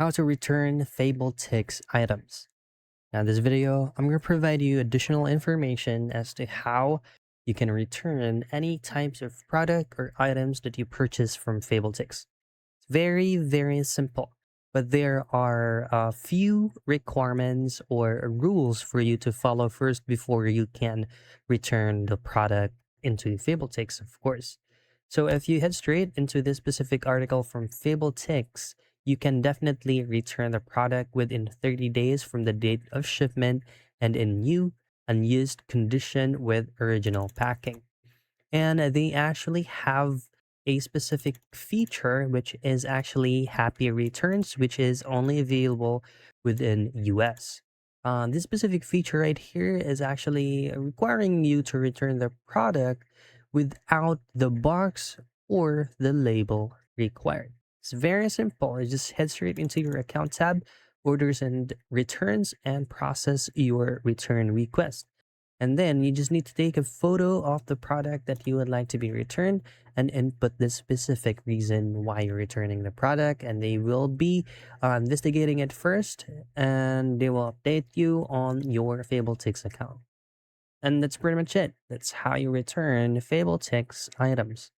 How to return Fabletics items. Now, in this video, I'm going to provide you additional information as to how you can return any types of product or items that you purchase from Fabletics. It's very, very simple, but there are a few requirements or rules for you to follow first before you can return the product into Fabletics, of course. So if you head straight into this specific article from Fabletics, you can definitely return the product within 30 days from the date of shipment and in new, unused condition with original packing. And they actually have a specific feature which is actually happy returns, which is only available within US. This specific feature right here is actually requiring you to return the product without the box or the label required. It's very simple. You just head straight into your account tab, orders and returns, and process your return request. And then you just need to take a photo of the product that you would like to be returned and input the specific reason why you're returning the product. And they will be investigating it first and they will update you on your Fabletics account. And that's pretty much it. That's how you return Fabletics items.